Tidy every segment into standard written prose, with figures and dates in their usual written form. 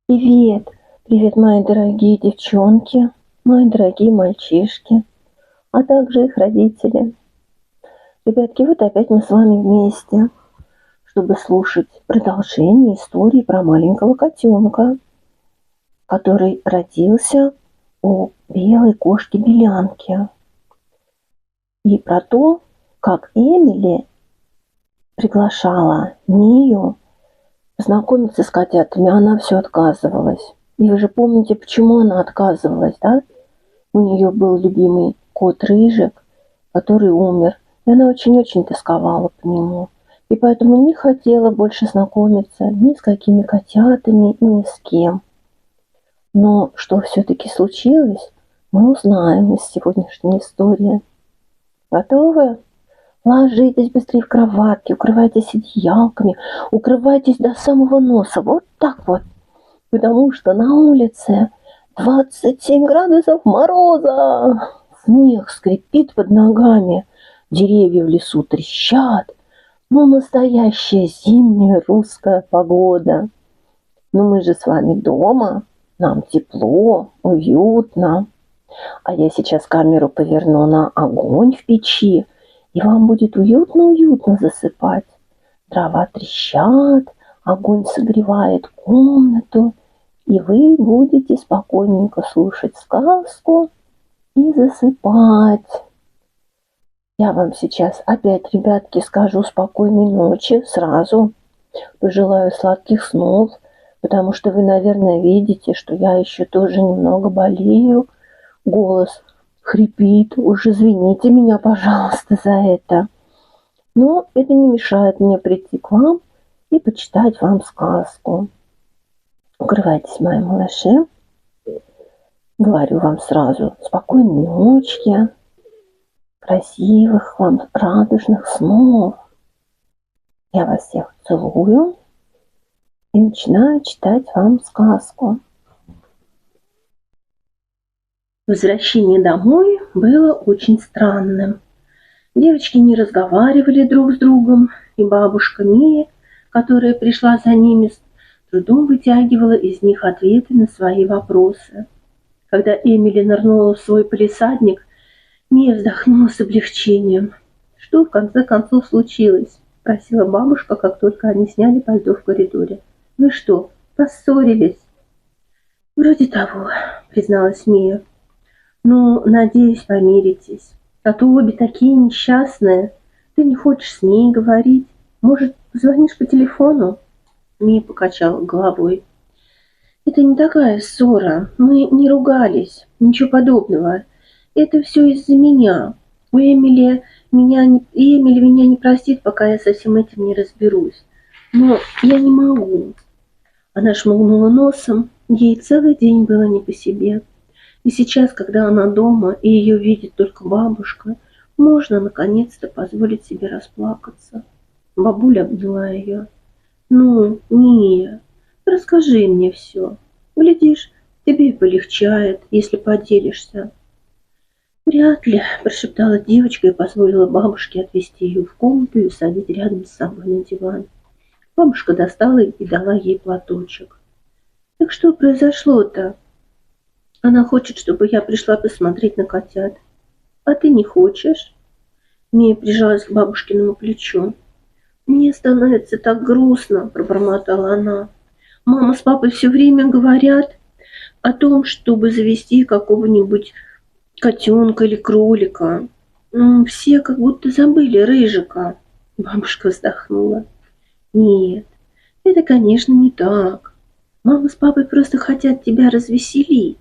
Привет! Привет, мои дорогие девчонки, мои дорогие мальчишки, а также их родители. Ребятки, вот опять мы с вами вместе, чтобы слушать продолжение истории про маленького котенка, который родился у белой кошки-белянки. И про то, как Эмили приглашала Мию познакомиться с котятами, она все отказывалась. И вы же помните, почему она отказывалась, да? У нее был любимый кот Рыжик, который умер, и она очень-очень тосковала по нему. И поэтому не хотела больше знакомиться ни с какими котятами, ни с кем. Но что все-таки случилось, мы узнаем из сегодняшней истории. Готовы? Ложитесь быстрее в кроватки, укрывайтесь одеялками, укрывайтесь до самого носа. Вот так вот. Потому что на улице 27 градусов мороза. Снег скрипит под ногами, деревья в лесу трещат. Ну, настоящая зимняя русская погода. Но мы же с вами дома, нам тепло, уютно. А я сейчас камеру поверну на огонь в печи, и вам будет уютно-уютно засыпать. Дрова трещат, огонь согревает комнату, и вы будете спокойненько слушать сказку и засыпать. Я вам сейчас опять, ребятки, скажу спокойной ночи сразу. Пожелаю сладких снов, потому что вы, наверное, видите, что я еще тоже немного болею. Голос хрипит. Уж извините меня, пожалуйста, за это. Но это не мешает мне прийти к вам и почитать вам сказку. Укрывайтесь, мои малыши. Говорю вам сразу спокойной ночи, красивых вам радужных снов. Я вас всех целую и начинаю читать вам сказку. Возвращение домой было очень странным. Девочки не разговаривали друг с другом, и бабушка Мия, которая пришла за ними, с трудом вытягивала из них ответы на свои вопросы. Когда Эмили нырнула в свой палисадник, Мия вздохнула с облегчением. «Что в конце концов случилось?» – спросила бабушка, как только они сняли пальто в коридоре. «Вы что, поссорились?» «Вроде того», – призналась Мия. «Ну, надеюсь, помиритесь. А то обе такие несчастные. Ты не хочешь с ней говорить? Может, позвонишь по телефону?» Мия покачала головой. «Это не такая ссора. Мы не ругались. Ничего подобного. Это все из-за меня. Эмили меня не простит, пока я со всем этим не разберусь. Но я не могу». Она шмыгнула носом. Ей целый день было не по себе. И сейчас, когда она дома и ее видит только бабушка, можно наконец-то позволить себе расплакаться. Бабуля обняла ее. «Ну, Мия, расскажи мне все. Глядишь, тебе и полегчает, если поделишься». «Вряд ли», – прошептала девочка и позволила бабушке отвезти ее в комнату и усадить рядом с собой на диван. Бабушка достала и дала ей платочек. «Так что произошло-то?» «Она хочет, чтобы я пришла посмотреть на котят. А ты не хочешь?» Мия прижалась к бабушкиному плечу. «Мне становится так грустно», – пробормотала она. «Мама с папой все время говорят о том, чтобы завести какого-нибудь котенка или кролика. Все как будто забыли Рыжика». Бабушка вздохнула. «Нет, это, конечно, не так. Мама с папой просто хотят тебя развеселить.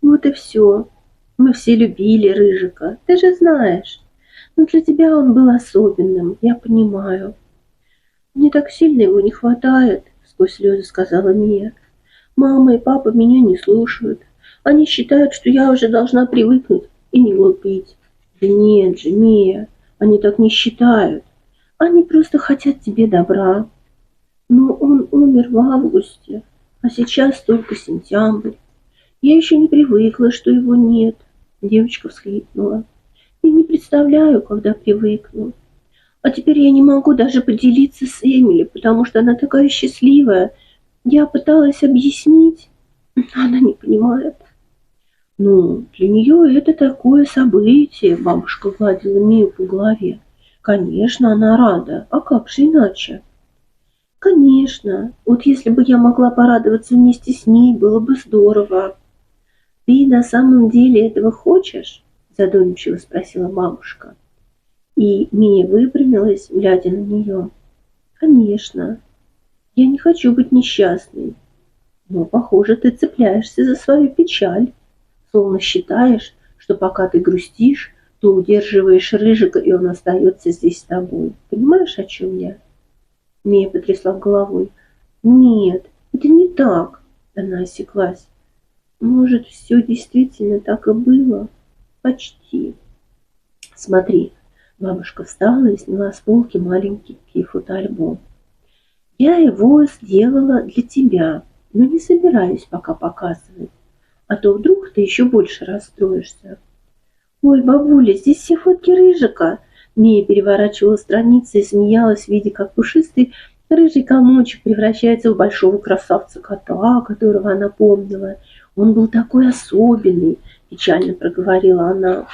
Вот и все. Мы все любили Рыжика, ты же знаешь. Но для тебя он был особенным, я понимаю». «Мне так сильно его не хватает», — сквозь слезы сказала Мия. «Мама и папа меня не слушают. Они считают, что я уже должна привыкнуть и не глупить». «Да нет же, Мия, они так не считают. Они просто хотят тебе добра. Но он умер в августе, а сейчас только сентябрь. Я еще не привыкла, что его нет». Девочка всхлипнула. «Я не представляю, когда привыкну. А теперь я не могу даже поделиться с Эмили, потому что она такая счастливая. Я пыталась объяснить, но она не понимает. Ну, для нее это такое событие, бабушка гладила Мию по голове. Конечно, она рада, а как же иначе? Конечно, вот если бы я могла порадоваться вместе с ней, было бы здорово. Ты на самом деле этого хочешь? Задумчиво спросила бабушка. И Мия выпрямилась, глядя на нее. Конечно, я не хочу быть несчастной, но, похоже, ты цепляешься за свою печаль, словно считаешь, что пока ты грустишь, то удерживаешь Рыжика, и он остается здесь с тобой. Понимаешь, о чем я? Мия потрясла головой. Нет, это не так. Она осеклась. Может, все действительно так и было? Почти. Смотри, бабушка встала и сняла с полки маленький фотоальбом. Я его сделала для тебя, но не собираюсь пока показывать, а то вдруг ты еще больше расстроишься. Ой, бабуля, здесь все фотки Рыжика. Мия переворачивала страницы и смеялась, видя, как пушистый рыжий комочек превращается в большого красавца-кота, которого она помнила. Он был такой особенный, печально проговорила она.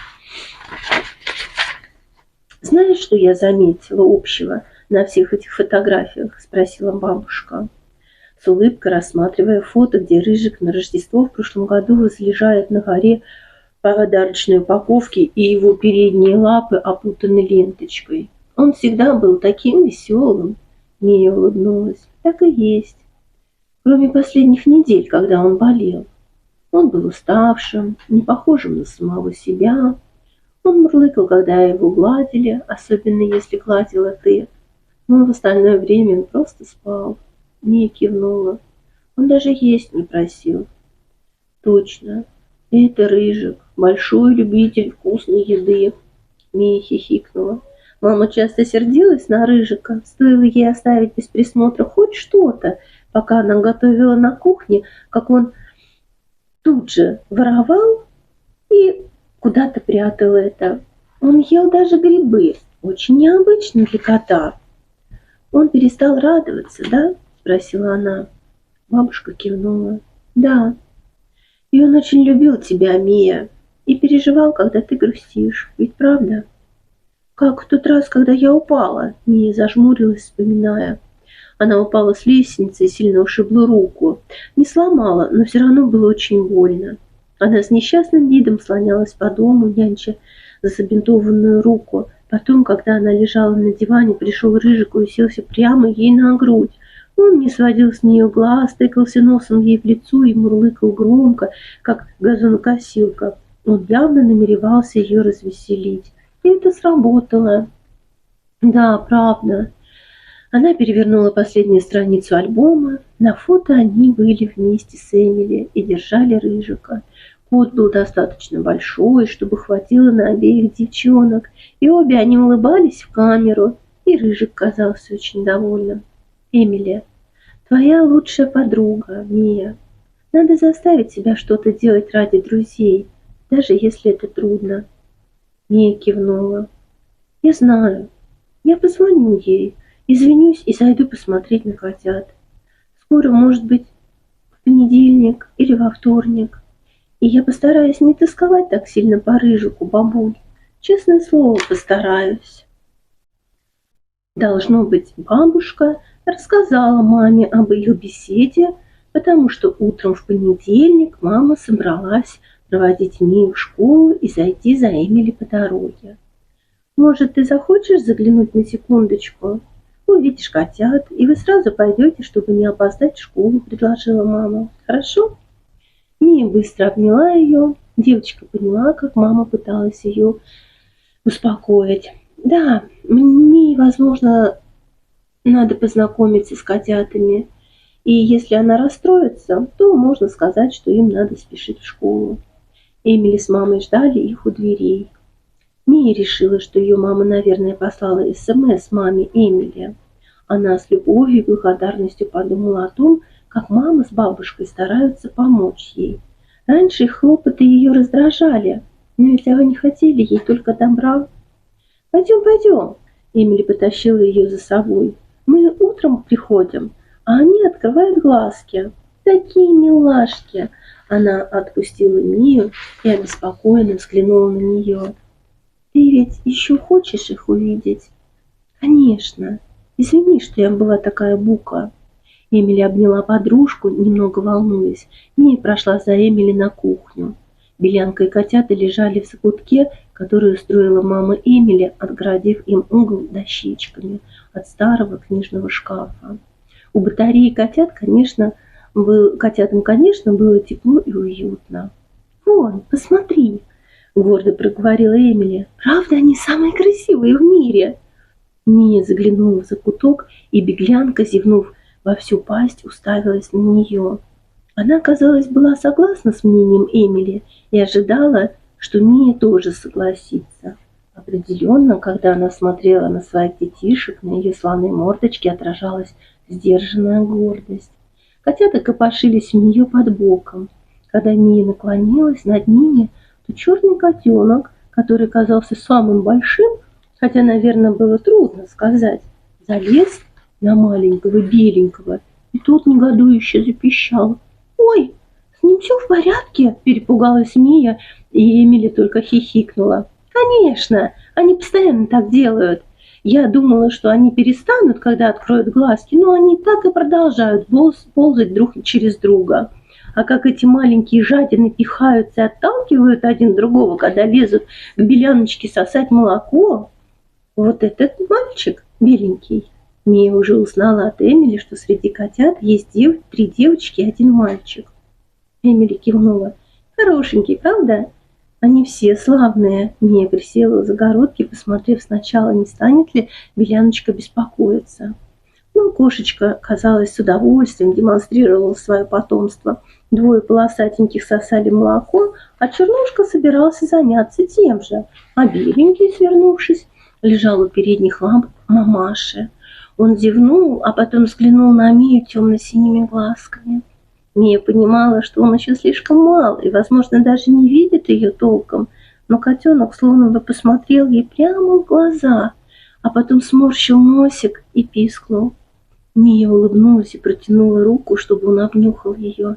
Знаешь, что я заметила общего на всех этих фотографиях? Спросила бабушка, с улыбкой рассматривая фото, где Рыжик на Рождество в прошлом году возлежает на горе подарочной упаковки, и его передние лапы опутаны ленточкой. Он всегда был таким веселым. Мия улыбнулась. Так и есть. Кроме последних недель, когда он болел. Он был уставшим, не похожим на самого себя. Он мурлыкал, когда его гладили, особенно если гладила ты. Но в остальное время он просто спал. Мия кивнула. Он даже есть не просил. Точно. Это Рыжик, большой любитель вкусной еды. Мия хихикнула. Мама часто сердилась на Рыжика, стоило ей оставить без присмотра хоть что-то, пока она готовила на кухне, как он тут же воровал и куда-то прятал это. Он ел даже грибы, очень необычно для кота. Он перестал радоваться, да? Спросила она. Бабушка кивнула. Да. И он очень любил тебя, Мия, и переживал, когда ты грустишь. Ведь правда? Как в тот раз, когда я упала, Мия зажмурилась, вспоминая. Она упала с лестницы и сильно ушибла руку. Не сломала, но все равно было очень больно. Она с несчастным видом слонялась по дому, нянча за забинтованную руку. Потом, когда она лежала на диване, пришел Рыжик и уселся прямо ей на грудь. Он не сводил с нее глаз, тыкался носом ей в лицо и мурлыкал громко, как газонокосилка. Он явно намеревался ее развеселить. И это сработало. Да, правда. Она перевернула последнюю страницу альбома. На фото они были вместе с Эмили и держали Рыжика. Кот был достаточно большой, чтобы хватило на обеих девчонок, и обе они улыбались в камеру, и Рыжик казался очень довольным. Эмили, твоя лучшая подруга, Мия. Надо заставить себя что-то делать ради друзей, даже если это трудно. Мия кивнула. Я знаю. Я позвоню ей, извинюсь и зайду посмотреть на котят. Скоро, может быть, в понедельник или во вторник. И я постараюсь не тосковать так сильно по Рыжику, бабуль. Честное слово, постараюсь. Должно быть, бабушка рассказала маме об ее беседе, потому что утром в понедельник мама собралась проводить Мию в школу и зайти за Эмили по дороге. Может, ты захочешь заглянуть на секундочку? Увидишь котят, и вы сразу пойдете, чтобы не опоздать в школу, предложила мама. Хорошо? Мия быстро обняла ее. Девочка поняла, как мама пыталась ее успокоить. Да, мне, возможно, надо познакомиться с котятами. И если она расстроится, то можно сказать, что им надо спешить в школу. Эмили с мамой ждали их у дверей. Мия решила, что ее мама, наверное, послала СМС маме Эмили. Она с любовью и благодарностью подумала о том, как мама с бабушкой стараются помочь ей. Раньше их хлопоты ее раздражали, но ведь они хотели ей только добра. «Пойдем, пойдем!» Эмили потащила ее за собой. «Мы утром приходим, а они открывают глазки. Такие милашки. Она отпустила Мию и обеспокоенно взглянула на нее. Ты ведь еще хочешь их увидеть? Конечно. Извини, что я была такая бука. Эмили обняла подружку, немного волнуясь. Мия прошла за Эмили на кухню. Белянка и котята лежали в закутке, который устроила мама Эмили, отгородив им угол дощечками от старого книжного шкафа. У батареи котятам, конечно, было тепло и уютно. «Вон, посмотри!» – гордо проговорила Эмили. «Правда, они самые красивые в мире?» Мия заглянула в закуток, и беглянка, зевнув во всю пасть, уставилась на нее. Она, казалось, была согласна с мнением Эмили и ожидала, что Мия тоже согласится. Определенно, когда она смотрела на своих детишек, на ее славной мордочке отражалась сдержанная гордость. Котята копошились у нее под боком. Когда Мия наклонилась над ними, то черный котенок, который казался самым большим, хотя, наверное, было трудно сказать, залез на маленького беленького, и тот негодующе запищал. «Ой, с ним все в порядке?» – перепугалась Мия, и Эмили только хихикнула. «Конечно, они постоянно так делают. Я думала, что они перестанут, когда откроют глазки, но они так и продолжают ползать друг через друга. А как эти маленькие жадины пихаются и отталкивают один другого, когда лезут к беляночке сосать молоко. Вот этот мальчик беленький». Мия уже узнала от Эмили, что среди котят есть 3 девочки и 1 мальчик. Эмили кивнула. «Хорошенький, правда?» «Они все славные». Мия присела у загородки, посмотрев сначала, не станет ли беляночка беспокоиться. Но кошечка, казалось, с удовольствием демонстрировала свое потомство. 2 полосатеньких сосали молоко, а Чернушка собирался заняться тем же. А беленький, свернувшись, лежал у передних лап мамаши. Он зевнул, а потом взглянул на Мию темно-синими глазками. Мия понимала, что он еще слишком мал и, возможно, даже не видит ее толком, но котенок словно бы посмотрел ей прямо в глаза, а потом сморщил носик и пискнул. Мия улыбнулась и протянула руку, чтобы он обнюхал ее.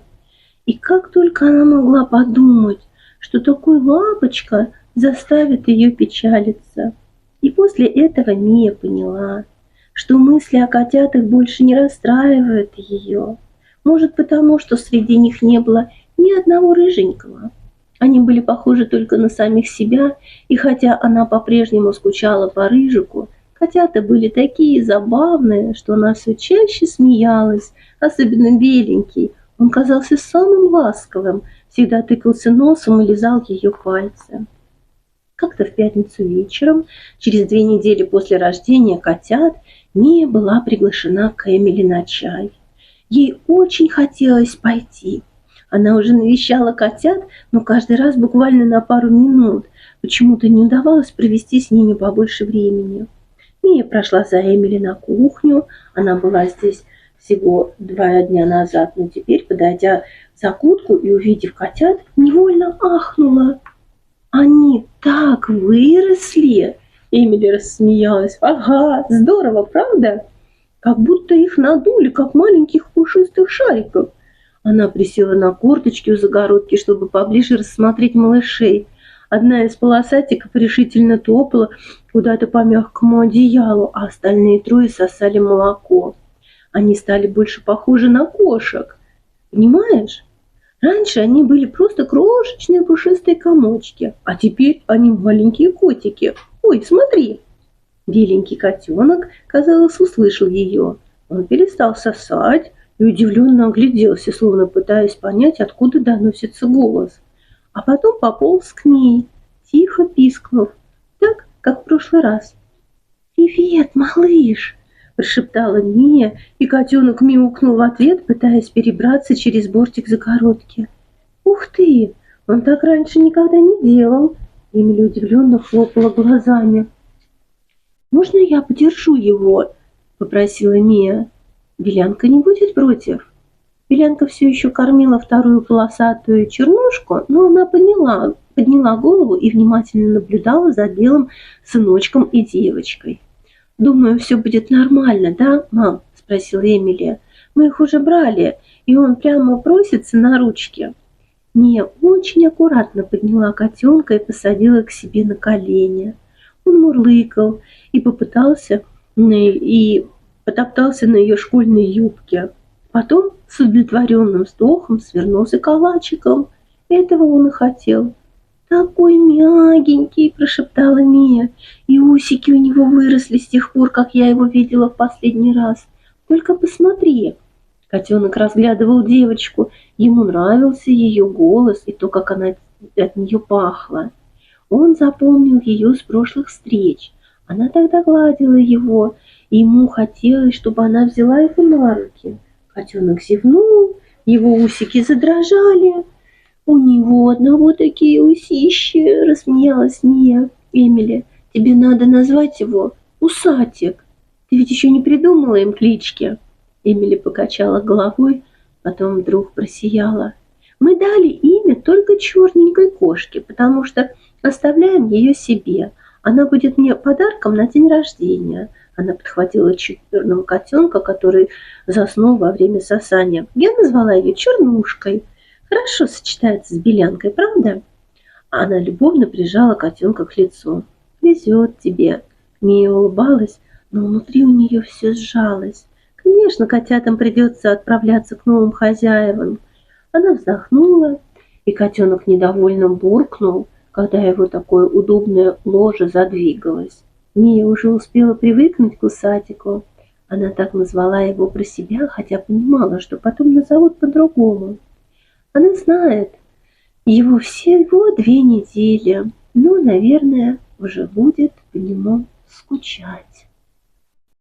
И как только она могла подумать, что такой лапочка заставит ее печалиться. И после этого Мия поняла, что мысли о котятах больше не расстраивают ее. Может, потому, что среди них не было ни одного рыженького. Они были похожи только на самих себя, и хотя она по-прежнему скучала по рыжику, котята были такие забавные, что она все чаще смеялась, особенно беленький. Он казался самым ласковым, всегда тыкался носом и лизал ее пальцы. Как-то в пятницу вечером, через 2 недели после рождения котят, Мия была приглашена к Эмили на чай. Ей очень хотелось пойти. Она уже навещала котят, но каждый раз буквально на пару минут. Почему-то не удавалось провести с ними побольше времени. Мия прошла за Эмили на кухню. Она была здесь всего 2 дня назад, но теперь, подойдя в закутку и увидев котят, невольно ахнула. «Они так выросли!» Эмили рассмеялась. «Ага, здорово, правда? Как будто их надули, как маленьких пушистых шариков». Она присела на корточки у загородки, чтобы поближе рассмотреть малышей. Одна из полосатиков решительно топала куда-то по мягкому одеялу, а остальные 3 сосали молоко. Они стали больше похожи на кошек. Понимаешь? Раньше они были просто крошечные пушистые комочки, а теперь они маленькие котики. Ой, смотри! Беленький котенок, казалось, услышал ее. Он перестал сосать и удивленно огляделся, словно пытаясь понять, откуда доносится голос. А потом пополз к ней, тихо пискнув, так, как в прошлый раз. «Привет, малыш!» – прошептала Мия, и котенок мяукнул в ответ, пытаясь перебраться через бортик загородки. «Ух ты! Он так раньше никогда не делал!» Эмили удивленно хлопала глазами. «Можно я подержу его?» – попросила Мия. «Белянка не будет против?» Белянка все еще кормила 2 полосатую чернушку, но она подняла голову и внимательно наблюдала за белым сыночком и девочкой. «Думаю, все будет нормально, да, мам?» – спросила Эмили. Мы их уже брали, и он прямо просится на ручки». Мия очень аккуратно подняла котенка и посадила к себе на колени. Он мурлыкал и и потоптался на ее школьной юбке. Потом с удовлетворенным вздохом свернулся калачиком. Этого он и хотел. «Такой мягенький!» – прошептала Мия. «И усики у него выросли с тех пор, как я его видела в последний раз. Только посмотри!» Котенок разглядывал девочку. Ему нравился ее голос и то, как она от нее пахла. Он запомнил ее с прошлых встреч. Она тогда гладила его, и ему хотелось, чтобы она взяла его на руки. Котенок зевнул, его усики задрожали. «У него одного такие усищи!» – рассмеялась Мия. «Эмили, тебе надо назвать его Усатик. Ты ведь еще не придумала им клички?» Эмили покачала головой, потом вдруг просияла. «Мы дали имя только черненькой кошке, потому что оставляем ее себе. Она будет мне подарком на день рождения». Она подхватила черного котенка, который заснул во время сосания. «Я назвала ее Чернушкой. Хорошо сочетается с белянкой, правда?» Она любовно прижала котенка к лицу. «Везет тебе». Мия улыбалась, но внутри у нее все сжалось. Конечно, котятам придется отправляться к новым хозяевам. Она вздохнула, и котенок недовольно буркнул, когда его такое удобное ложе задвигалось. Мия уже успела привыкнуть к Усатику. Она так назвала его про себя, хотя понимала, что потом назовут по-другому. Она знает, его всего 2 недели, но, наверное, уже будет по нему скучать.